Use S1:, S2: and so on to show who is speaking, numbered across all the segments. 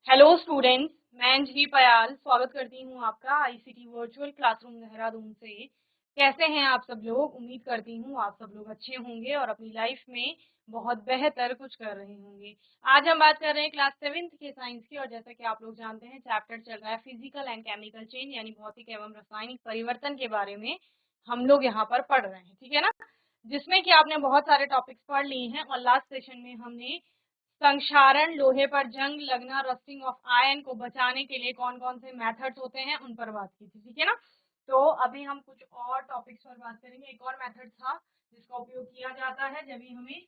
S1: Hello students, मैं अंजलि पयाल स्वागत करती हूँ आपका आईसीटी वर्चुअल क्लासरूम देहरादून से। कैसे हैं आप सब लोग? उम्मीद करती हूँ आप सब लोग अच्छे होंगे और अपनी लाइफ में बहुत बेहतर कुछ कर रहे होंगे। आज हम बात कर रहे हैं क्लास 7th के साइंस की, और जैसा कि आप लोग जानते हैं चैप्टर चल रहा है फिजिकल एंड केमिकल चेंज, यानी भौतिक एवं रासायनिक परिवर्तन के बारे में हम लोग यहाँ पर पढ़ रहे हैं, ठीक है ना। जिसमें कि आपने बहुत सारे टॉपिक्स पढ़ लिए हैं और लास्ट सेशन में हमने संक्षारण, लोहे पर जंग लगना, रस्टिंग ऑफ आयरन को बचाने के लिए कौन कौन से मेथड्स होते हैं उन पर बात की थी, ठीक है ना। तो अभी हम कुछ और टॉपिक्स पर बात करेंगे। एक और मेथड था जिसका उपयोग किया जाता है जब भी हमें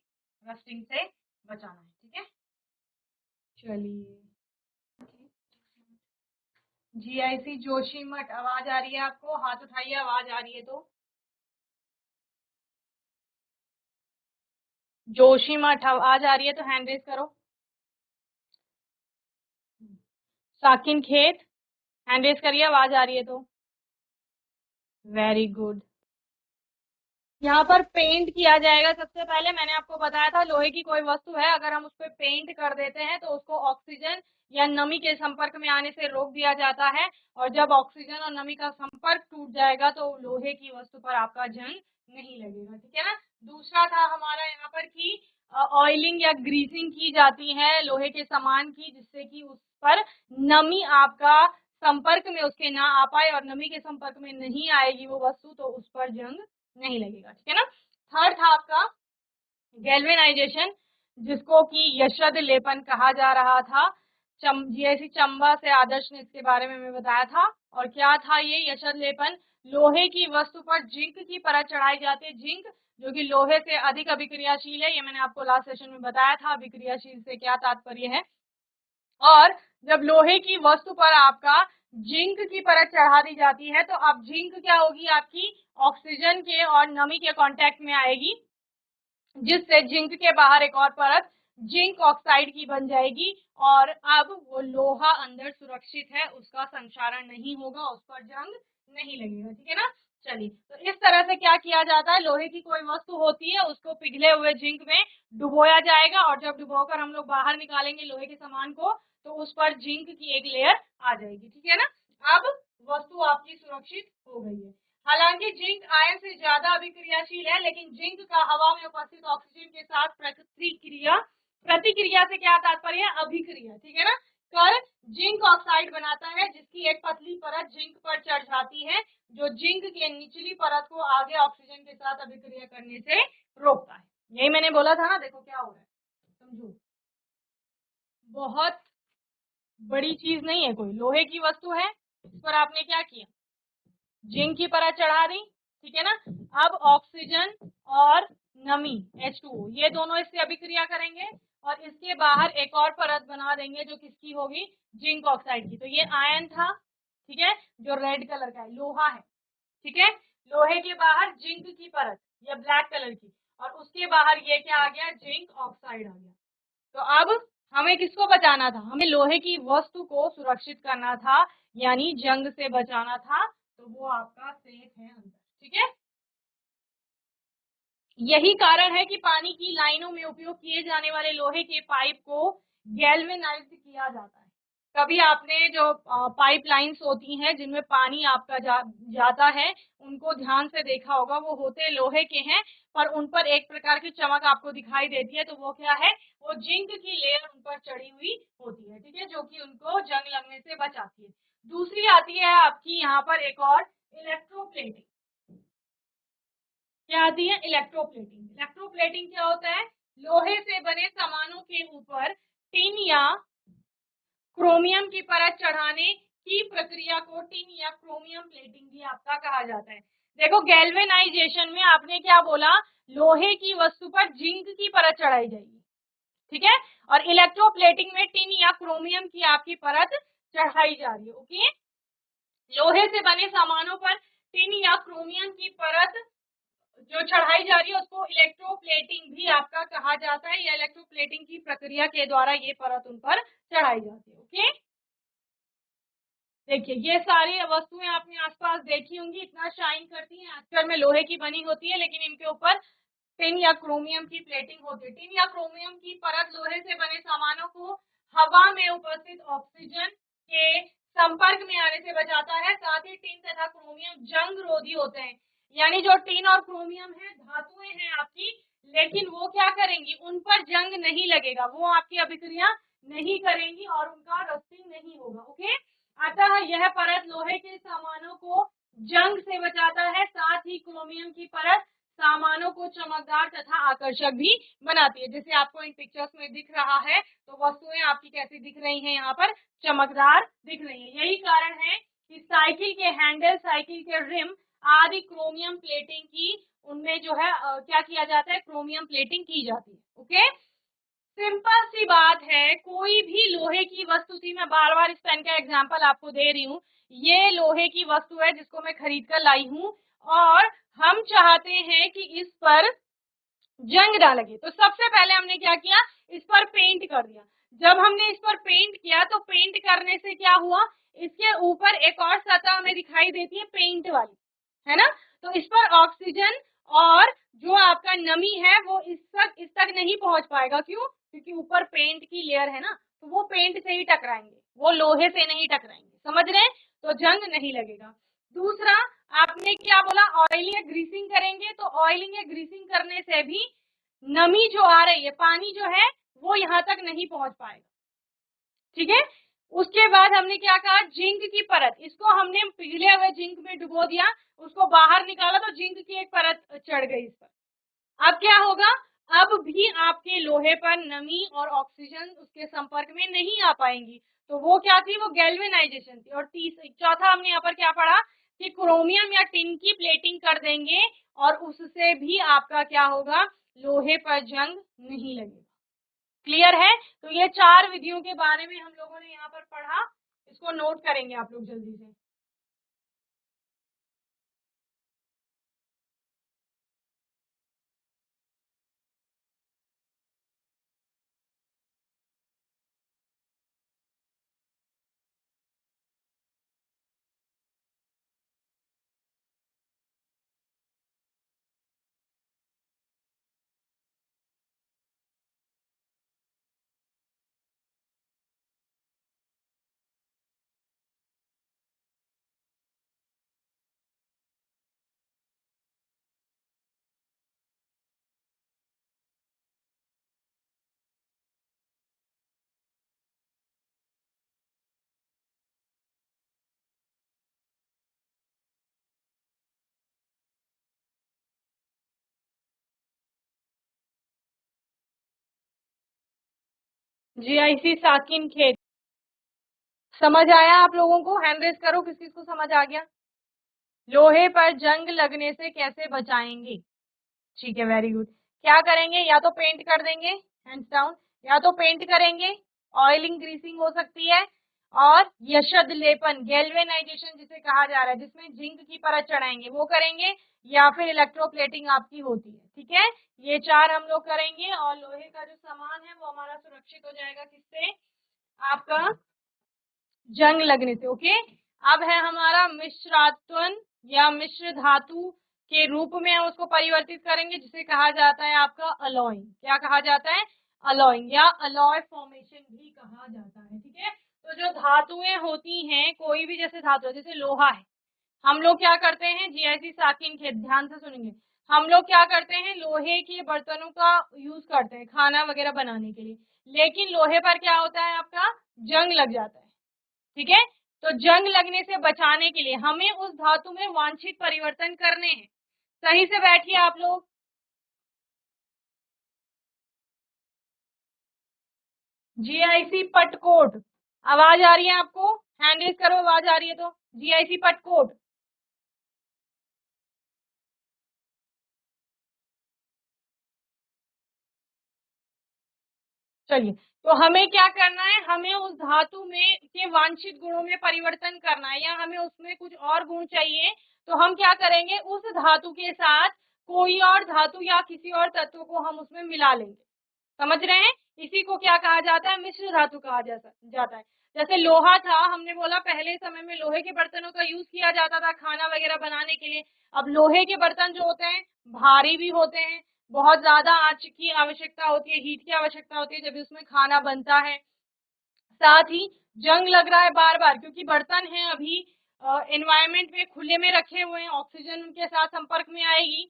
S1: रस्टिंग से बचाना है, ठीक है। चलिए, जीआईसी जोशीमठ, आवाज आ रही है आपको? हाथ उठाइए, आवाज आ रही है तो। जोशीमठ आवाज आ रही है तो हैंड रेज करो। साकिन खेत, हैंड रेज करिए, आवाज आ रही है तो। Very good. यहाँ पर पेंट किया जाएगा। सबसे पहले मैंने आपको बताया था, लोहे की कोई वस्तु है, अगर हम उस पर पेंट कर देते हैं तो उसको ऑक्सीजन या नमी के संपर्क में आने से रोक दिया जाता है, और जब ऑक्सीजन और नमी का संपर्क टूट जाएगा तो लोहे की वस्तु पर आपका जंग नहीं लगेगा, ठीक है ना। दूसरा था हमारा यहाँ पर कि ऑयलिंग या ग्रीसिंग की जाती है लोहे के सामान की, जिससे कि उस पर नमी आपका संपर्क में उसके ना आ पाए, और नमी के संपर्क में नहीं आएगी वो वस्तु तो उस पर जंग नहीं लगेगा, ठीक है ना। थर्ड था आपका गैल्वेनाइजेशन, जिसको कि यशद लेपन कहा जा रहा था। जीआईसी चंबा से आदर्श ने इसके बारे में हमें बताया था। और क्या था ये यशद लेपन? लोहे की वस्तु पर जिंक की परत चढ़ाई जाती है। जिंक जो कि लोहे से अधिक अभिक्रियाशील है, ये मैंने आपको लास्ट सेशन में बताया था अभिक्रियाशील से क्या तात्पर्य है। और जब लोहे की वस्तु पर आपका जिंक की परत चढ़ा दी जाती है तो अब जिंक क्या होगी? आपकी ऑक्सीजन के और नमी के कांटेक्ट में आएगी, जिससे जिंक के बाहर एक और परत जिंक ऑक्साइड की बन जाएगी, और अब वो लोहा अंदर सुरक्षित है, उसका संक्षारण नहीं होगा, उस पर जंग नहीं लगेगा, ठीक है ना। चलिए, तो इस तरह से क्या किया जाता है, लोहे की कोई वस्तु होती है उसको पिघले हुए जिंक में डुबोया जाएगा, और जब डुबोकर हम लोग बाहर निकालेंगे लोहे के सामान को तो उस पर जिंक की एक लेयर आ जाएगी, ठीक है ना। अब वस्तु आपकी सुरक्षित हो गई है। हालांकि जिंक आयन से ज्यादा अभिक्रियाशील है, लेकिन जिंक का हवा में उपस्थित ऑक्सीजन के साथ प्रतिक्रिया से क्या तात्पर्य है? अभिक्रिया, ठीक है ना। कर जिंक ऑक्साइड बनाता है, जिसकी एक पतली परत जिंक पर चढ़ जाती है, जो जिंक के निचली परत को आगे ऑक्सीजन के साथ अभिक्रिया करने से रोकता है। यही मैंने बोला था ना, देखो क्या हो रहा है, समझो। बहुत बड़ी चीज नहीं है, कोई लोहे की वस्तु है, इस पर आपने क्या किया? जिंक की परत चढ़ा दी, ठीक है ना। अब ऑक्सीजन और नमी H2O ये दोनों इससे अभिक्रिया करेंगे और इसके बाहर एक और परत बना देंगे जो किसकी होगी? जिंक ऑक्साइड की। तो ये आयन था, ठीक है, जो रेड कलर का है, लोहा है, ठीक है। लोहे के बाहर जिंक की परत, ये ब्लैक कलर की, और उसके बाहर ये क्या आ गया? जिंक ऑक्साइड आ गया। तो अब हमें किसको बचाना था? हमें लोहे की वस्तु को सुरक्षित करना था, यानी जंग से बचाना था, तो वो आपका सेफ है अंदर, ठीक है। यही कारण है कि पानी की लाइनों में उपयोग किए जाने वाले लोहे के पाइप को गैल्वेनाइज्ड किया जाता है। कभी आपने जो पाइप लाइन्स होती हैं जिनमें पानी आपका जाता है, उनको ध्यान से देखा होगा, वो होते लोहे के हैं, पर उन पर एक प्रकार की चमक आपको दिखाई देती है, तो वो क्या है? वो जिंक की लेयर उन पर चढ़ी हुई होती है, ठीक है, जो कि उनको जंग लगने से बचाती है। दूसरी आती है आपकी यहाँ पर एक और, इलेक्ट्रोप्लेटिंग। क्या आती है? इलेक्ट्रोप्लेटिंग। इलेक्ट्रोप्लेटिंग क्या होता है? लोहे से बने सामानों के ऊपर टिन या क्रोमियम की परत चढ़ाने की प्रक्रिया को टिन या क्रोमियम प्लेटिंग भी आपका कहा जाता है। देखो, गैल्वेनाइजेशन में आपने क्या बोला? लोहे की वस्तु पर जिंक की परत चढ़ाई जाएगी, ठीक है, और इलेक्ट्रोप्लेटिंग में टिन या क्रोमियम की आपकी परत चढ़ाई जा रही है, ओके। लोहे से बने सामानों पर टिन या क्रोमियम की परत जो चढ़ाई जा रही है उसको इलेक्ट्रोप्लेटिंग भी आपका कहा जाता है, या इलेक्ट्रोप्लेटिंग की प्रक्रिया के द्वारा ये परत उन पर चढ़ाई जाती है, ओके। देखिए, ये सारी वस्तुएं आपने आसपास देखी होंगी, इतना शाइन करती हैं, अक्सर में लोहे की बनी होती है, लेकिन इनके ऊपर टिन या क्रोमियम की प्लेटिंग होती है। टिन या क्रोमियम की परत लोहे से बने सामानों को हवा में उपस्थित ऑक्सीजन के संपर्क में आने से बचाता है। साथ ही टिन तथा क्रोमियम जंग रोधी होते हैं, यानी जो टिन और क्रोमियम है धातुएं हैं आपकी, लेकिन वो क्या करेंगी, उन पर जंग नहीं लगेगा, वो आपकी अभिक्रिया नहीं करेंगी और उनका रस्टिंग नहीं होगा। ओके, अतः यह परत लोहे के सामानों को जंग से बचाता है। साथ ही क्रोमियम की परत सामानों को चमकदार तथा आकर्षक भी बनाती है। जैसे आपको इन पिक्चर्स में दिख रहा है, तो वस्तुएं आपकी कैसी दिख रही हैं, यहाँ पर चमकदार दिख रही है। यही कारण है कि साइकिल के हैंडल, साइकिल के रिम आदि क्रोमियम प्लेटिंग की, उनमें जो है क्या किया जाता है, क्रोमियम प्लेटिंग की जाती है। ओके, सिंपल सी बात है, कोई भी लोहे की वस्तु थी, मैं बार बार इस पेन का एग्जांपल आपको दे रही हूँ, ये लोहे की वस्तु है जिसको मैं खरीद कर लाई हूँ और हम चाहते हैं कि इस पर जंग ना लगे। तो सबसे पहले हमने क्या किया, इस पर पेंट कर दिया। जब हमने इस पर पेंट किया तो पेंट करने से क्या हुआ, इसके ऊपर एक और सतह हमें दिखाई देती है पेंट वाली, है ना। तो इस पर ऑक्सीजन और जो आपका नमी है वो इस तक नहीं पहुंच पाएगा। क्यों, क्योंकि ऊपर पेंट की लेयर है ना, तो वो पेंट से ही टकराएंगे, वो लोहे से नहीं टकराएंगे, समझ रहे हैं, तो जंग नहीं लगेगा। दूसरा, आपने क्या बोला, ऑयलिंग या ग्रीसिंग करेंगे, तो ऑयलिंग या ग्रीसिंग करने से भी नमी जो आ रही है, पानी जो है वो यहाँ तक नहीं पहुंच पाएगा। ठीक है, उसके बाद हमने क्या कहा, जिंक की परत, इसको हमने पिघले हुए जिंक में डुबो दिया, उसको बाहर निकाला तो जिंक की एक परत चढ़ गई इस पर। अब क्या होगा, अब भी आपके लोहे पर नमी और ऑक्सीजन उसके संपर्क में नहीं आ पाएंगी। तो वो क्या थी, वो गैल्वेनाइजेशन थी। और चौथा हमने यहाँ पर क्या पढ़ा कि क्रोमियम या टिन की प्लेटिंग कर देंगे और उससे भी आपका क्या होगा, लोहे पर जंग नहीं लगेगा। क्लियर है, तो ये 4 विधियों के बारे में हम लोगों ने यहाँ पर पढ़ा, इसको नोट करेंगे आप लोग जल्दी से। जीआईसी साकिन खेत, समझ आया आप लोगों को, हैंड रेस करो किस किस को समझ आ गया। लोहे पर जंग लगने से कैसे बचाएंगे, ठीक है, वेरी गुड। क्या करेंगे, या तो पेंट कर देंगे, हैंड्स डाउन, या तो पेंट करेंगे, ऑयलिंग ग्रीसिंग हो सकती है, और यशद लेपन, गैल्वेनाइजेशन जिसे कहा जा रहा है, जिसमें जिंक की परत चढ़ाएंगे, वो करेंगे, या फिर इलेक्ट्रोप्लेटिंग आपकी होती है। ठीक है, ये 4 हम लोग करेंगे और लोहे का जो सामान है वो हमारा सुरक्षित हो जाएगा, किससे, आपका जंग लगने से। ओके, अब है हमारा मिश्रात्वन या मिश्र धातु के रूप में हम उसको परिवर्तित करेंगे, जिसे कहा जाता है आपका अलॉइंग। क्या कहा जाता है, अलॉइंग, या अलॉय फॉर्मेशन भी कहा जाता है। ठीक है, तो जो धातुएं होती हैं, कोई भी जैसे धातु, जैसे लोहा है, हम लोग क्या करते हैं, जीआईसी साकिन के, ध्यान से सुनेंगे, हम लोग क्या करते हैं, लोहे के बर्तनों का यूज करते हैं खाना वगैरह बनाने के लिए, लेकिन लोहे पर क्या होता है, आपका जंग लग जाता है। ठीक है, तो जंग लगने से बचाने के लिए हमें उस धातु में वांछित परिवर्तन करने हैं। सही से बैठिए आप लोग। जीआईसी पटकोट, आवाज आ रही है आपको, हैंड रेज करो, आवाज आ रही है तो। जीआईसी पटकोट, चलिए, तो हमें क्या करना है, हमें उस धातु में के वांछित गुणों में परिवर्तन करना है, या हमें उसमें कुछ और गुण चाहिए, तो हम क्या करेंगे, उस धातु के साथ कोई और धातु या किसी और तत्व को हम उसमें मिला लेंगे। समझ रहे हैं, इसी को क्या कहा जाता है, मिश्र धातु कहा जाता है। जैसे लोहा था, हमने बोला पहले समय में लोहे के बर्तनों का यूज किया जाता था खाना वगैरह बनाने के लिए। अब लोहे के बर्तन जो होते हैं भारी भी होते हैं, बहुत ज्यादा आंच की आवश्यकता होती है, हीट की आवश्यकता होती है जब उसमें खाना बनता है, साथ ही जंग लग रहा है बार बार, क्योंकि बर्तन हैं अभी एनवायरमेंट में खुले में रखे हुए हैं, ऑक्सीजन उनके साथ संपर्क में आएगी।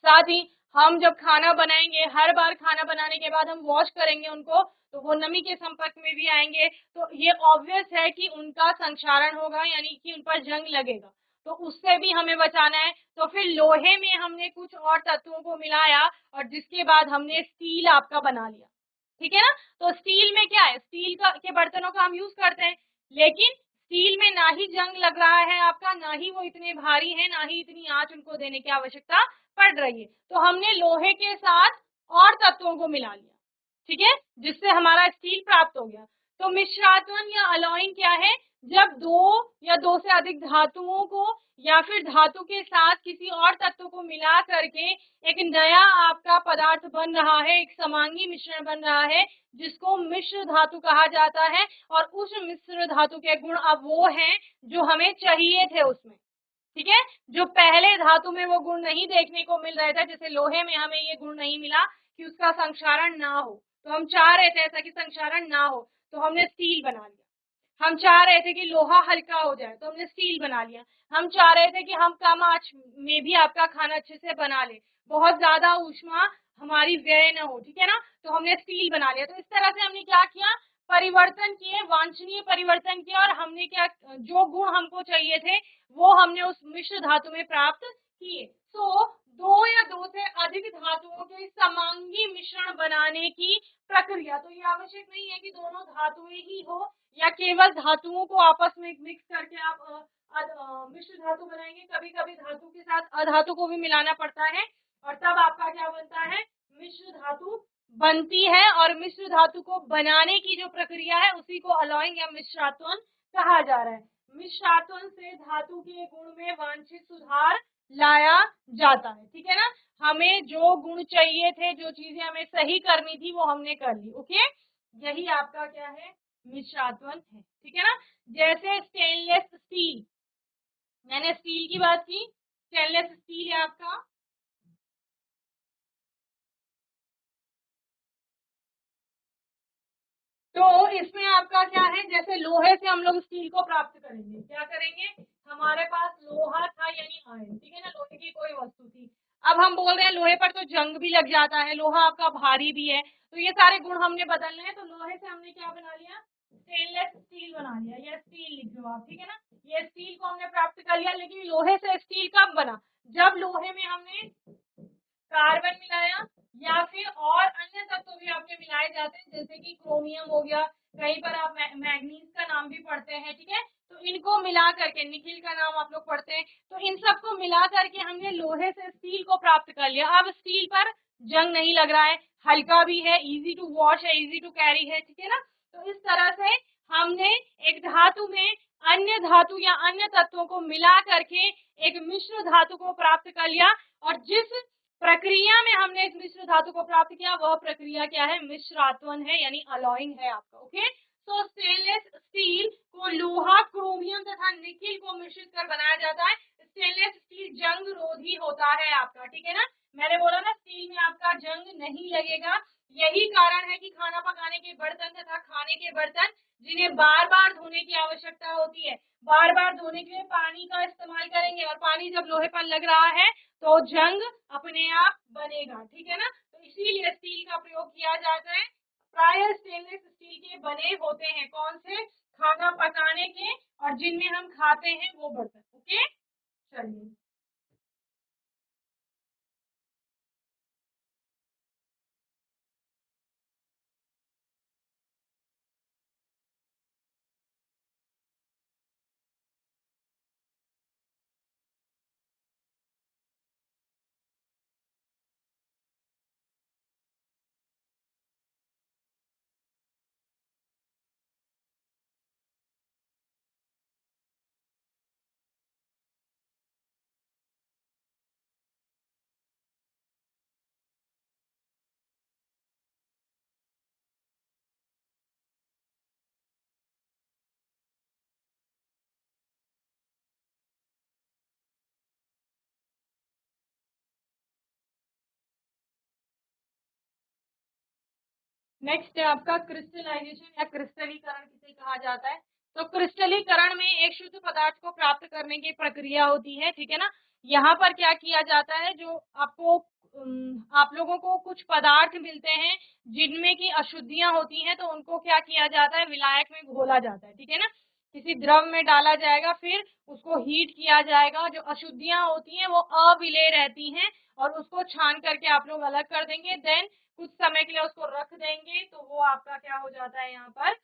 S1: साथ ही हम जब खाना बनाएंगे, हर बार खाना बनाने के बाद हम वॉश करेंगे उनको, तो वो नमी के संपर्क में भी आएंगे, तो ये ऑब्वियस है कि उनका संक्षारण होगा, यानी कि उन पर जंग लगेगा, तो उससे भी हमें बचाना है। तो फिर लोहे में हमने कुछ और तत्वों को मिलाया और जिसके बाद हमने स्टील आपका बना लिया, ठीक है ना। तो स्टील में क्या है, स्टील का के बर्तनों का हम यूज करते हैं, लेकिन स्टील में ना ही जंग लग रहा है आपका, ना ही वो इतने भारी है, ना ही इतनी आंच उनको देने की आवश्यकता पड़ रही है। तो हमने लोहे के साथ और तत्वों को मिला लिया, ठीक है, जिससे हमारा स्टील प्राप्त हो गया। तो मिश्रात्वन या अलॉइंग क्या है, जब दो या दो से अधिक धातुओं को या फिर धातु के साथ किसी और तत्व को मिला करके एक नया आपका पदार्थ बन रहा है, एक समांगी मिश्रण बन रहा है, जिसको मिश्र धातु कहा जाता है। और उस मिश्र धातु के गुण अब वो हैं जो हमें चाहिए थे उसमें, ठीक है। जो पहले धातु में वो गुण नहीं देखने को मिल रहे थे, जैसे लोहे में हमें ये गुण नहीं मिला कि उसका संक्षारण ना हो, तो हम चाह रहे थे ऐसा कि संक्षारण ना हो, तो हमने स्टील बना लिया। हम चाह रहे थे कि लोहा हल्का हो जाए, तो हमने स्टील बना लिया। हम चाह रहे थे कि हम कम आंच में भी आपका खाना अच्छे से बना ले, बहुत ज्यादा ऊष्मा हमारी व्यय न हो, ठीक है ना, तो हमने स्टील बना लिया। तो इस तरह से हमने क्या किया, परिवर्तन किए, वांछनीय परिवर्तन किया, और हमने क्या, जो गुण हमको चाहिए थे वो हमने उस मिश्र धातु में प्राप्त किए। तो दो या दो से अधिक धातुओं के समांगी मिश्रण बनाने की प्रक्रिया, तो ये आवश्यक नहीं है कि दोनों धातुएं ही हो या केवल धातुओं को आपस में मिक्स करके आप मिश्र धातु बनाएंगे। कभी कभी धातु के साथ अधातु को भी मिलाना पड़ता है, और तब आपका क्या बनता है, मिश्र धातु बनती है। और मिश्र धातु को बनाने की जो प्रक्रिया है उसी को अलॉइंग या मिश्रात्वन कहा जा रहा है। मिश्रात्वन से धातु के गुण में वांछित सुधार लाया जाता है, ठीक है ना। हमें जो गुण चाहिए थे, जो चीजें हमें सही करनी थी, वो हमने कर ली, ओके। यही आपका क्या है, मिश्रात्वन है, ठीक है ना। जैसे स्टेनलेस स्टील, मैंने स्टील की बात की, स्टेनलेस स्टील है आपका, तो इसमें आपका क्या है, जैसे लोहे से हम लोग स्टील को प्राप्त करेंगे, क्या करेंगे, हमारे पास लोहा था यानी आयरन, ठीक है ना, लोहे की कोई वस्तु थी। अब हम बोल रहे हैं लोहे पर तो जंग भी लग जाता है, लोहा आपका भारी भी है, तो ये सारे गुण हमने बदलने हैं। तो लोहे से हमने क्या बना लिया, स्टेनलेस स्टील बना लिया, या स्टील लिख लो आप, ठीक है ना। ये स्टील को हमने प्राप्त कर लिया, लेकिन लोहे से स्टील कब बना, जब लोहे में हमने कार्बन मिलाया या फिर और अन्य तत्व भी आपके मिलाए जाते हैं, जैसे कि क्रोमियम हो गया, कहीं पर आप मैग्नीज का नाम भी पढ़ते हैं, ठीक है। तो इनको मिला करके, निकिल का नाम आप लोग पढ़ते हैं, तो इन सबको मिला करके हमने लोहे से स्टील को प्राप्त कर लिया। अब स्टील पर जंग नहीं लग रहा है, हल्का भी है, इजी टू वॉश है, इजी टू कैरी है, ठीक है ना। तो इस तरह से हमने एक धातु में अन्य धातु या अन्य तत्वों को मिला करके एक मिश्र धातु को प्राप्त कर लिया। और जिस प्रक्रिया में हमने इस मिश्र धातु को प्राप्त किया, वह प्रक्रिया क्या है, मिश्रात्वन है, यानी अलॉइंग है आपका, ओके। तो स्टेनलेस स्टील को लोहा, क्रोमियम तथा निकिल को मिश्रित कर बनाया जाता है। स्टेनलेस स्टील जंग रोधी होता है आपका, ठीक है ना। मैंने बोला ना, स्टील में आपका जंग नहीं लगेगा। यही कारण है कि खाना पकाने के बर्तन तथा खाने के बर्तन जिन्हें बार बार धोने की आवश्यकता होती है, बार बार धोने के लिए पानी का इस्तेमाल करेंगे, और पानी जब लोहे पर लग रहा है तो जंग अपने आप बनेगा, ठीक है ना। तो इसीलिए स्टील का प्रयोग किया जाता है। प्राय स्टेनलेस स्टील के बने होते हैं, कौन से, खाना पकाने के, और जिनमें हम खाते हैं वो बर्तन, ओके। चलिए। नेक्स्ट है आपका क्रिस्टलाइजेशन या क्रिस्टलीकरण किसे कहा जाता है। तो क्रिस्टलीकरण में एक शुद्ध पदार्थ को प्राप्त करने की प्रक्रिया होती है, ठीक है ना। यहाँ पर क्या किया जाता है, जो आपको आप लोगों को कुछ पदार्थ मिलते हैं जिनमें की अशुद्धियां होती हैं, तो उनको क्या किया जाता है, विलायक में घोला जाता है, ठीक है ना। किसी द्रव में डाला जाएगा, फिर उसको हीट किया जाएगा, जो अशुद्धियां होती हैं वो अविलेय रहती हैं और उसको छान करके आप लोग अलग कर देंगे। देन कुछ समय के लिए उसको रख देंगे, तो वो आपका क्या हो जाता है, यहाँ पर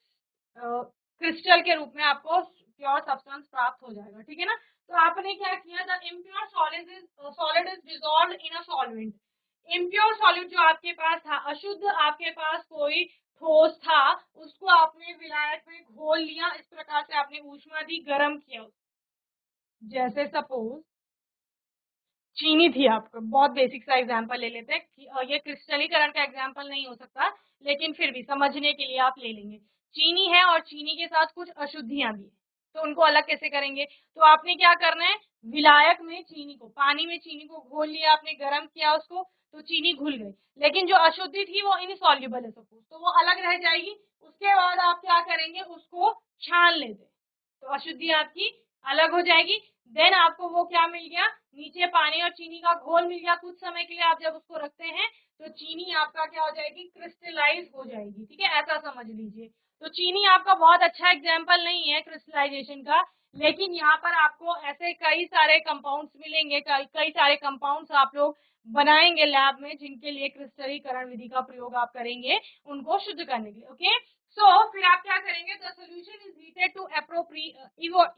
S1: क्रिस्टल के रूप में आपको प्योर सब्सटेंस प्राप्त हो जाएगा, ठीक है ना। तो आपने क्या किया, the impure solid is dissolved in a solvent. Impure solid जो आपके पास था, अशुद्ध आपके पास कोई ठोस था, उसको आपने विलायक में घोल लिया, इस प्रकार से आपने ऊष्मा दी, गर्म किया। जैसे सपोज चीनी थी, आपको बहुत बेसिक सा एग्जांपल ले लेते हैं ये क्रिस्टलीकरण का एग्जांपल नहीं हो सकता, लेकिन फिर भी समझने के लिए आप ले लेंगे। चीनी है और चीनी के साथ कुछ अशुद्धियां भी है, तो उनको अलग कैसे करेंगे। तो आपने क्या करना है, विलायक में चीनी को, पानी में चीनी को घोल लिया, आपने गर्म किया उसको, तो चीनी घुल गई, लेकिन जो अशुद्धि थी वो इनसॉल्युबल है सपोज, तो वो अलग रह जाएगी। उसके बाद आप क्या करेंगे, उसको छान लेते, तो अशुद्धि आपकी अलग हो जाएगी। देन आपको वो क्या मिल गया, नीचे पानी और चीनी का घोल मिल गया। कुछ समय के लिए आप जब उसको रखते हैं, तो चीनी आपका क्या हो जाएगी, क्रिस्टलाइज हो जाएगी, ठीक है, ऐसा समझ लीजिए। तो चीनी आपका बहुत अच्छा एग्जाम्पल नहीं है क्रिस्टलाइजेशन का, लेकिन यहाँ पर आपको ऐसे कई सारे कंपाउंड्स मिलेंगे, कई सारे कंपाउंड्स आप लोग बनाएंगे लैब में, जिनके लिए क्रिस्टलीकरण विधि का प्रयोग आप करेंगे उनको शुद्ध करने के लिए। ओके, सो फिर आप क्या करेंगे, the solution is heated to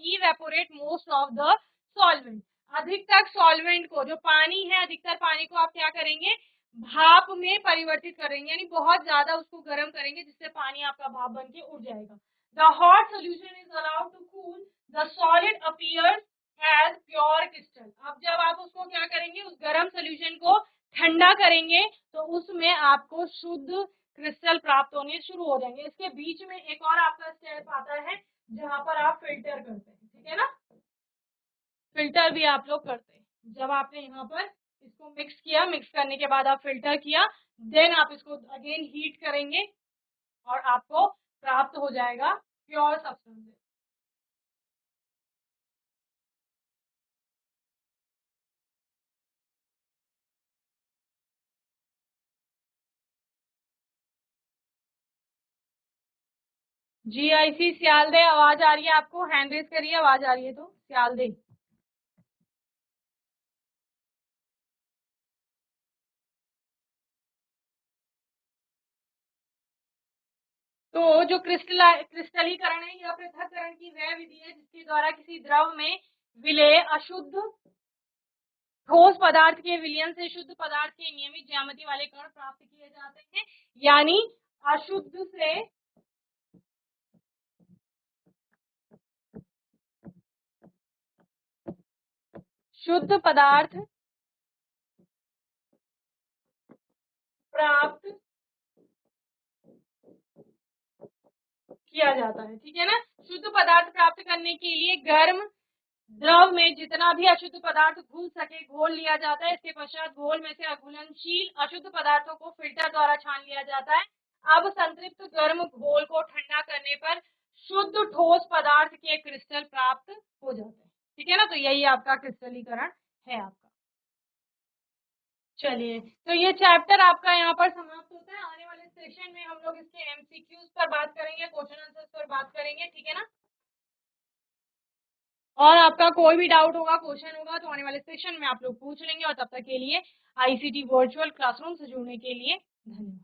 S1: evaporate most of the solvent. अधिकतर सॉल्वेंट को, जो पानी है, अधिकतर पानी को आप क्या करेंगे, भाप में परिवर्तित करेंगे, यानी बहुत ज्यादा उसको गर्म करेंगे, जिससे पानी आपका भाप बन के उड़ जाएगा। The hot solution is allowed to cool the solid appears as pure crystal. अब जब आप उसको क्या करेंगे, उस गर्म सोल्यूशन को ठंडा करेंगे, तो उसमें आपको शुद्ध क्रिस्टल प्राप्त होने शुरू हो जाएंगे। इसके बीच में एक और आपका स्टेप आता है, जहां पर आप फिल्टर करते हैं, ठीक है ना। फिल्टर भी आप लोग करते हैं, जब आपने यहाँ पर इसको मिक्स किया, मिक्स करने के बाद आप फिल्टर किया, देन आप इसको अगेन हीट करेंगे और आपको प्राप्त हो जाएगा प्योर सब्सटेंस। GIC सियालदे, आवाज आ रही है आपको, हैंड रेज करिए, आवाज आ रही है तो सियालदे। तो जो क्रिस्टलीकरण है, यह पृथक्करण की वह विधि है जिसके द्वारा किसी द्रव में विलेय अशुद्ध ठोस पदार्थ के विलयन से शुद्ध पदार्थ के नियमित ज्यामिति वाले कण प्राप्त किए जाते हैं। यानी अशुद्ध से शुद्ध पदार्थ प्राप्त किया जाता है, ठीक है ना। शुद्ध पदार्थ प्राप्त करने के लिए गर्म द्रव में जितना भी अशुद्ध पदार्थ घुल सके घोल लिया जाता है। इसके पश्चात घोल में से अघुलनशील अशुद्ध पदार्थों को फिल्टर द्वारा छान लिया जाता है। अब संतृप्त गर्म घोल को ठंडा करने पर शुद्ध ठोस पदार्थ के क्रिस्टल प्राप्त हो जाते हैं, ठीक है ना। तो यही आपका क्रिस्टलीकरण है आपका। चलिए, तो ये चैप्टर आपका यहाँ पर समाप्त होता है। आने वाले सेशन में हम लोग इसके MCQs पर बात करेंगे, क्वेश्चन आंसर्स पर बात करेंगे, ठीक है ना। और आपका कोई भी डाउट होगा, क्वेश्चन होगा, तो आने वाले सेशन में आप लोग पूछ लेंगे। और तब तक के लिए ICT वर्चुअल क्लासरूम से जुड़ने के लिए धन्यवाद।